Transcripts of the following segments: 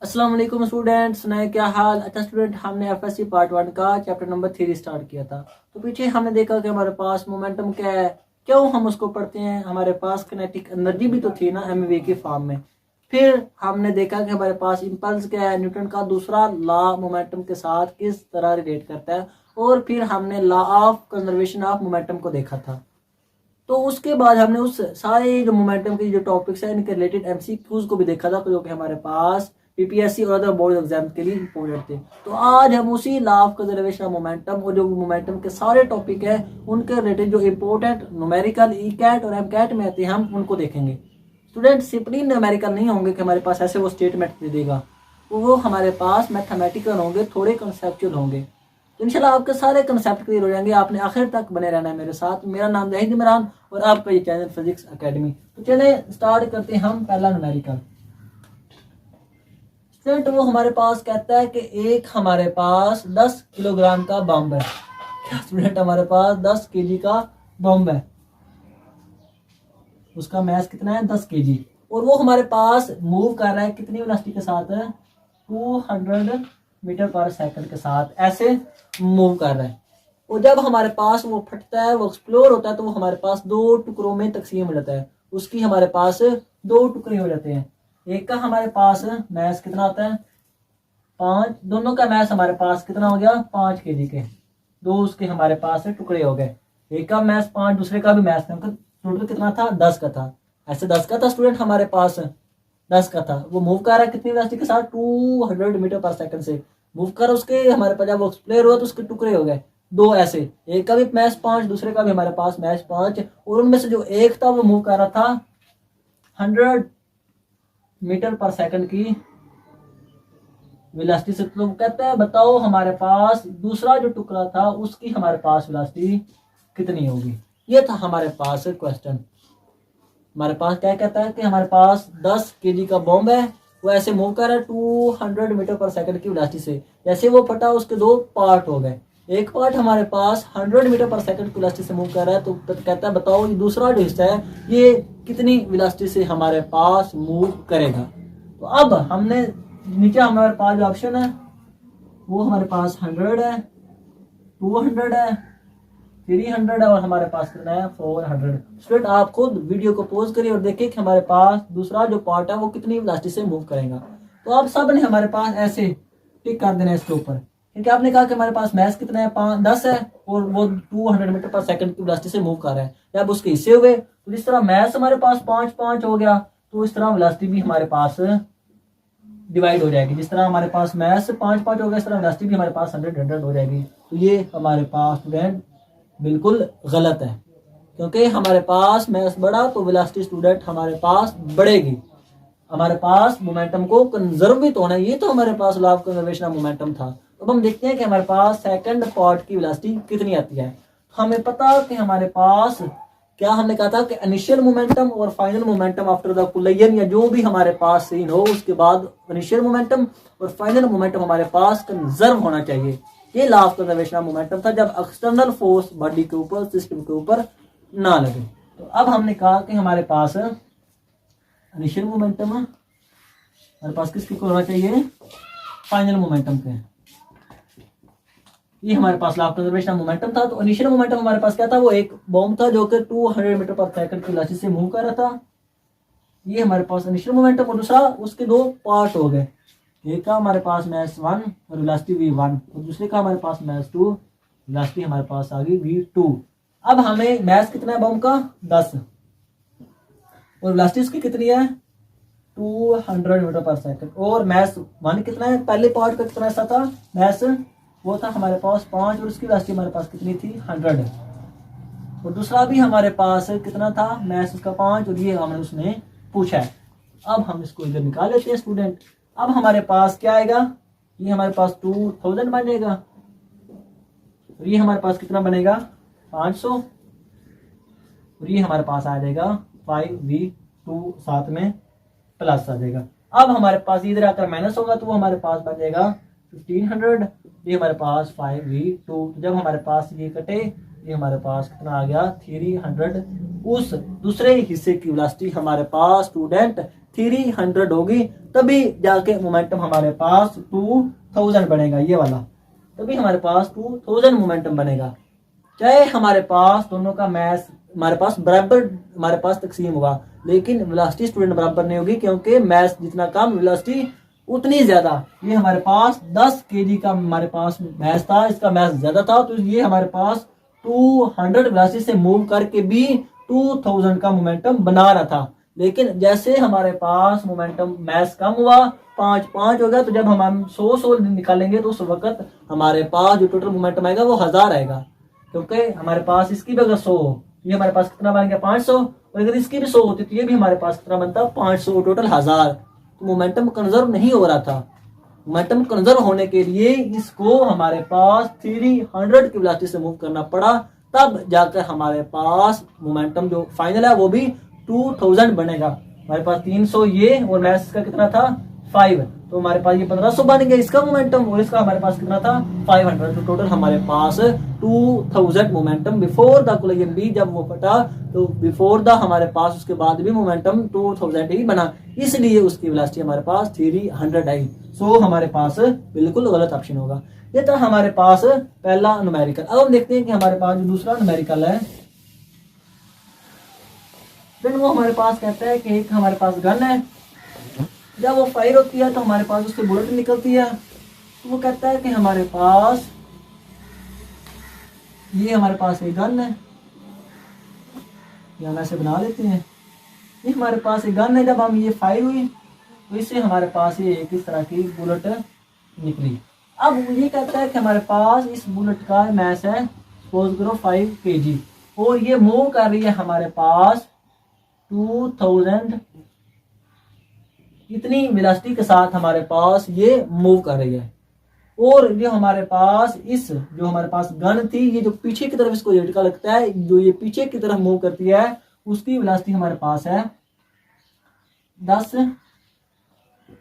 अस्सलाम वालेकुम स्टूडेंट्स, नए क्या हाल। अच्छा स्टूडेंट, हमने एफएससी पार्ट 1 का चैप्टर नंबर 3 स्टार्ट किया था। तो पीछे हमने देखा कि हमारे पास मोमेंटम क्या है, क्यों हम उसको पढ़ते हैं। हमारे पास किनेटिक एनर्जी भी तो थी ना एमवी की फॉर्म में। फिर हमने देखा कि हमारे पास इंपल्स क्या है, न्यूटन का दूसरा लॉ मोमेंटम के साथ किस तरह रिलेट करता है। और फिर हमने law of conservation of momentum को देखा था। तो उसके बाद हमने उस सारे जो मोमेंटम के जो टॉपिक्स हैं इनके रिलेटेड एमसीक्यूज को भी देखा था, जो कि हमारे पास पीपीएससी और अदर बोर्ड एग्जाम के लिए इंपॉर्टेंट थे। तो आज हम उसी law of conservation of momentum और जो मोमेंटम के सारे टॉपिक है उनके रिलेटेड जो इंपॉर्टेंट न्यूमेरिकल ई कैट और एम कैट में आते हैं हम उनको देखेंगे। स्टूडेंट सिंपली न्यूमेरिकल नहीं होंगे कि हमारे पास ऐसे वो स्टेटमेंट दे देगा, वो हमारे पास मैथमेटिकल होंगे, थोड़े कंसेप्चुअल होंगे। तो इंशाल्लाह आपके सारे कंसेप्ट क्लियर हो जाएंगे। आपने आखिर तक बने रहना है मेरे साथ। मेरा नाम जहीद इमरान और आपका ये चैनल फिजिक्स एकेडमी। तो चले स्टार्ट करते हैं हम पहला न्यूमेरिकल। स्टूडेंट वो हमारे पास कहता है कि एक हमारे पास 10 किलोग्राम का बम है। क्या स्टूडेंट, हमारे पास 10 केजी का बम है, उसका मैस कितना है 10 केजी। और वो हमारे पास मूव कर रहा है कितनी वेलोसिटी के साथ है, 200 मीटर पर सेकंड के साथ ऐसे मूव कर रहा है। और जब हमारे पास वो फटता है, वो एक्सप्लोर होता है, तो वो हमारे पास दो टुकड़ों में तकसीम हो जाता है। उसकी हमारे पास दो टुकड़े हो जाते हैं। एक का हमारे पास मैस कितना आता है 5, दोनों का मैस हमारे पास कितना हो गया 5 केजी के। दो उसके हमारे पास टुकड़े हो गए। एक का मैस 5, दूसरे का भी मैस टोटल कितना था 10 का था। ऐसे 10 का था स्टूडेंट, हमारे पास 10 का था। वो मूव कर रहा है कितनी वेलोसिटी के साथ, 200 मीटर पर सेकंड से मूव कर। उसके हमारे पास जब वो एक्सप्लोर हुआ तो उसके टुकड़े हो गए दो ऐसे। एक का भी मैस 5, दूसरे का भी हमारे पास मैस 5। और उनमें से जो एक था वो मूव कर रहा था 100 मीटर पर सेकंड की वेलोसिटी से। तो कहते हैं बताओ हमारे पास दूसरा जो टुकड़ा था उसकी हमारे पास वेलोसिटी कितनी होगी। ये था हमारे पास क्वेश्चन। हमारे पास क्या कहता है कि हमारे पास 10 केजी का बॉम्ब है, वो ऐसे मूव कर रहा है 200 मीटर पर सेकंड की वेलोसिटी से। जैसे वो फटा उसके दो पार्ट हो गए। एक पार्ट हमारे पास 100 मीटर पर सेकंड की वेलोसिटी से मूव कर रहा है। तो कहता है बताओ ये दूसरा जो हिस्सा है ये कितनी वेलोसिटी से हमारे पास मूव करेगा। तो अब हमने नीचे हमारे पास जो ऑप्शन है वो हमारे पास 100 है, 200 है, 300 है और हमारे पास कितना है 400। स्टूडेंट आप खुद वीडियो को पॉज करिए और देखिए कि हमारे पास दूसरा जो पार्ट है वो कितनी वेलोसिटी से मूव करेगा। तो आप सब ने हमारे पास ऐसे टिक कर देना है इसके ऊपर, क्योंकि आपने कहा कि हमारे पास मैस कितना है 10 है और वो 200 मीटर पर सेकंड की वेलोसिटी से मूव कर रहा है। जब उसके हिस्से हुए तो जिस तरह मैस हमारे पास 5-5 हो गया, तो इस तरह वेलोसिटी भी हमारे पास डिवाइड हो जाएगी। जिस तरह हमारे पास मैस 5-5 हो गया, इस तरह वेलोसिटी भी हमारे पास 100 हो जाएगी। तो ये हमारे पास स्टूडेंट बिल्कुल गलत है, क्योंकि हमारे पास मैस बढ़ा तो वेलोसिटी स्टूडेंट हमारे पास बढ़ेगी। हमारे पास मोमेंटम को कंजर्व भी तो होना है। ये तो हमारे पास law of conservation of momentum था। अब हम देखते हैं कि हमारे पास सेकंड पार्ट की वेलोसिटी कितनी आती है। हमें पता कि हमारे पास क्या हमने कहा था कि इनिशियल मोमेंटम और final momentum after the collision, या जो भी हमारे पास सीन हो उसके बाद इनिशियल मोमेंटम और फाइनल मोमेंटम हमारे पास कंजर्व होना चाहिए। ये law of conservation of momentum था, जब एक्सटर्नल फोर्स बॉडी के ऊपर, सिस्टम के ऊपर ना लगे। तो अब हमने कहा कि हमारे पास इनिशियल मोमेंटम हमारे पास किसकी को होना चाहिए, फाइनल मोमेंटम के। ये हमारे पास law of conservation of momentum था। तो इनिशियल मोमेंटम हमारे पास क्या था, वो एक बॉम्ब था जो कि 200 मीटर पर सेकंड की वेलोसिटी से मूव कर रहा था। ये हमारे पास इनिशियल मोमेंटम। और दूसरा उसके दो पार्ट हो गए। एक का हमारे पास मैस 1 और वेलोसिटी v1 और दूसरे का हमारे पास मैस 2, वेलोसिटी हमारे पास आ गई v2। अब हमें मैस कितना है बॉम्ब का 10 और वेलोसिटी इसकी कितनी है 200 मीटर पर सेकंड। और मैस 1 कितना है, पहले पार्ट का कितना ऐसा था मैस, वो था हमारे पास 5 और उसकी वेलोसिटी हमारे पास कितनी थी 100। और दूसरा भी हमारे पास कितना था मैस उसका 5 और ये हमने उसने पूछा है। अब हम इसको इधर निकाल लेते हैं स्टूडेंट। अब हमारे पास क्या आएगा, ये हमारे पास 2000 बन जाएगा और ये हमारे पास कितना बनेगा 500 और ये हमारे पास आ जाएगा 5v2, साथ में प्लस आ जाएगा। अब हमारे पास इधर आकर माइनस होगा तो वो हमारे पास बन जाएगा 1500, ये हमारे पास 5v2। जब हमारे पास ये कटे ये हमारे पास कितना आ गया 300। उस दूसरे हिस्से की वेलोसिटी हमारे पास स्टूडेंट 300 होगी, तभी जाके मोमेंटम हमारे पास 2000 बनेगा, ये वाला, तभी हमारे पास 2000 मोमेंटम बनेगा। चाहे हमारे पास दोनों का मैस हमारे पास बराबर हमारे पास तकसीम हुआ, लेकिन वेलोसिटी स्टूडेंट बराबर नहीं होगी, क्योंकि मैस जितना कम वेलोसिटी उतनी ज्यादा। ये हमारे पास 10 kg का हमारे पास मैस था, इसका मैस ज्यादा था, तो ये हमारे पास 200 वेलोसिटी से मूव करके भी 2000 का मोमेंटम बना रहा था। लेकिन जैसे हमारे पास मोमेंटम मैस कम हुआ, 5 हो गया, तो जब हम 100 निकालेंगे तो उस वक्त हमारे पास जो टोटल मोमेंटम आएगा वो 1000 आएगा, क्योंकि हमारे पास इसकी भी अगर 100 हो, ये हमारे पास कितना बन गया 500, और अगर इसकी भी 100 होती तो ये भी हमारे पास कितना बनता 500, टोटल 1000। तो मोमेंटम कंजर्व नहीं हो रहा था। मोमेंटम कंजर्व होने के लिए इसको हमारे पास 300 की वेलोसिटी से मूव करना पड़ा, तब जाकर हमारे पास मोमेंटम जो फाइनल है वो भी 2000 बनेगा। हमारे पास 300 ये और मैस का कितना था 5, तो हमारे पास ये 1500 बन गया इसका मोमेंटम, और इसका हमारे पास कितना था 500, तो टोटल हमारे पास 2000 मोमेंटम बिफोर द कोलिजन भी जब वो फटा, तो बिफोर द हमारे पास उसके बाद भी मोमेंटम 2000 ही बना, इसलिए उसकी वेलोसिटी हमारे पास 300 आई। सो हमारे पास बिल्कुल गलत ऑप्शन होगा। ये था हमारे पास पहला न्यूमेरिकल। अब हम देखते हैं कि हमारे पास जो दूसरा न्यूमेरिकल है, फिर वो हमारे पास कहता है कि एक हमारे पास गन है, जब वो फायर होती है तो हमारे पास उससे बुलेट निकलती है। तो वो कहता है कि हमारे पास ये हमारे पास एक गन है, ये हम ऐसे बना लेते हैं, ये हमारे पास एक गन है, जब हम ये फायर हुई तो इससे हमारे पास ये एक इस तरह की बुलेट निकली। अब ये कहता है कि हमारे पास इस बुलेट का मैस है सपोज करो 5 kg, और ये मूव कर रही है हमारे पास 2000 इतनी वेलोसिटी के साथ हमारे पास ये मूव कर रही है। और जो हमारे पास जो हमारे पास गन थी, ये जो पीछे की तरफ इसको झटका लगता है, जो ये पीछे की तरफ मूव करती है, उसकी वेलोसिटी हमारे पास है 10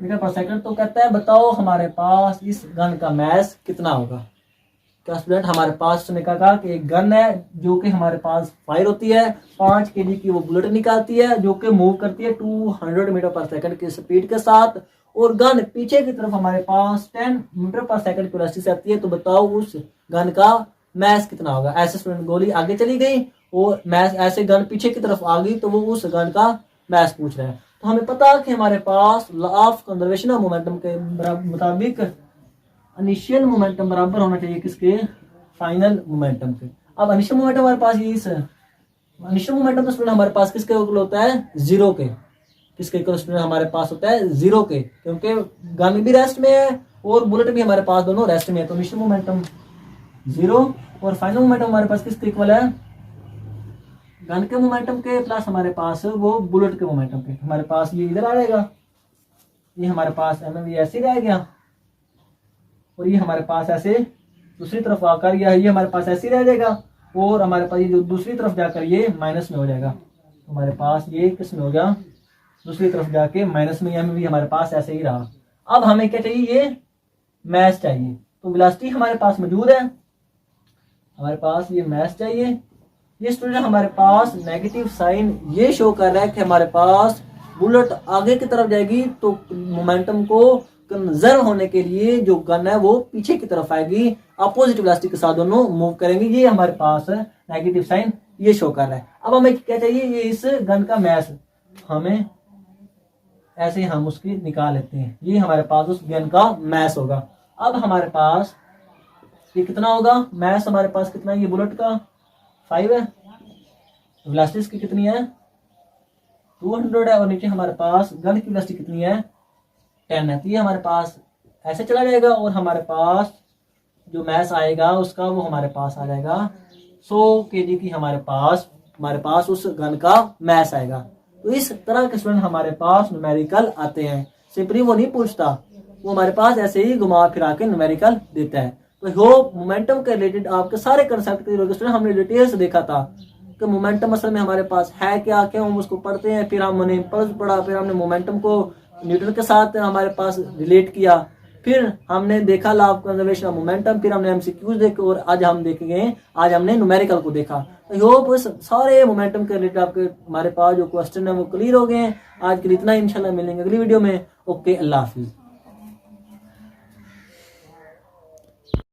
मीटर पर सेकंड। तो कहता है बताओ हमारे पास इस गन का मैस कितना होगा। क्या स्टूडेंट हमारे पास उसने कहा कि एक गन है जो कि हमारे पास फायर होती है, 5 kg की वो बुलेट निकालती है जो कि मूव करती है 200 मीटर पर सेकंड की स्पीड के साथ, और गन पीछे की तरफ हमारे पास 10 मीटर पर सेकंड की वेलोसिटी से आती है। तो बताओ उस गन का मैस कितना होगा। ऐसे स्टूडेंट गोली आगे चली गई और मैस ऐसे गन पीछे की तरफ आ गई, तो वो उस गन का मैस पूछ रहा है। तो हमें पता है कि हमारे पास law of conservation of momentum के मुताबिक इनिशियल मोमेंटम बराबर होना चाहिए किसके, फाइनल मोमेंटम के। अब इनिशियल मोमेंटम हमारे पास ये इनिशियल मोमेंटम तो स्टूडेंट हमारे पास किसके इक्वल होता है, जीरो के। किसके इक्वल स्टूडेंट हमारे पास होता है, जीरो के, क्योंकि गन भी रेस्ट में है और बुलेट भी हमारे पास दोनों रेस्ट में है। तो इनिशियल मोमेंटम जीरो और फाइनल मोमेंटम हमारे पास किसके इक्वल है, गन के मोमेंटम के प्लस हमारे पास वो बुलेट के मोमेंटम के। हमारे पास ये इधर आ जाएगा, ये हमारे पास एमएम ऐसे रह गया, और ये हमारे पास ऐसे दूसरी तरफ आकर ये हमारे पास ऐसे रह जाएगा, और हमारे पास ये जो दूसरी तरफ जाकर ये माइनस में हो जाएगा। तो हमारे पास ये किस में हो गया, दूसरी तरफ जाके माइनस में, एम भी हमारे पास ऐसे ही रहा। अब हमें क्या चाहिए, ये मैस चाहिए। तो वेलोसिटी हमारे पास मौजूद है, हमारे पास ये मैस चाहिए। ये स्टूडेंट हमारे पास नेगेटिव साइन ये शो कर रहा है कि हमारे पास बुलेट आगे की तरफ जाएगी तो मोमेंटम को कंजर्व होने के लिए जो गन है वो पीछे की तरफ आएगी, अपोजिट वेलोसिटी के साथ दोनों मूव करेंगे। ये हमारे पास नेगेटिव साइन ये शो कर रहा है। अब हमें क्या चाहिए, ये इस गन का मैस, हमें ऐसे हम उसकी निकाल लेते हैं। ये हमारे पास उस गन का मैस होगा। अब हमारे पास ये कितना होगा, मैस हमारे पास कितना है, ये बुलेट का 5 है, वेलोसिटी इसकी कितनी है 200 है, और नीचे हमारे पास गन की वेलोसिटी कितनी है 10 है। तो ये हमारे पास ऐसे चला जाएगा, और हमारे पास जो मैस आएगा उसका वो हमारे पास आ जाएगा 100 kg की हमारे पास उस गन का मैस आएगा। तो इस तरह के स्टूडेंट हमारे पास न्यूमेरिकल आते हैं। सिंपली वो नहीं पूछता, वो हमारे पास ऐसे ही घुमा फिरा के न्यूमेरिकल देता है। तो होप मोमेंटम के रिलेटेड आपके सारे कंसेप्ट के स्टूडेंट हमने डिटेल से देखा था कि मोमेंटम असल में हमारे पास है क्या, क्यों हम उसको पढ़ते हैं, फिर हमने इम्पल्स पढ़ा, फिर हमने मोमेंटम को न्यूटन के साथ हमारे पास रिलेट किया, फिर हमने देखा law of conservation of momentum, फिर हमने एमसीक्यूज देखे और आज हम देखेंगे, आज हमने न्यूमेरिकल को देखा। आई होप सारे मोमेंटम के रिलेटेड आपके हमारे पास जो क्वेश्चन है वो क्लियर हो गए हैं। आज के लिए इतना, इंशाल्लाह मिलेंगे अगली वीडियो में। ओके, अल्लाह हाफिज।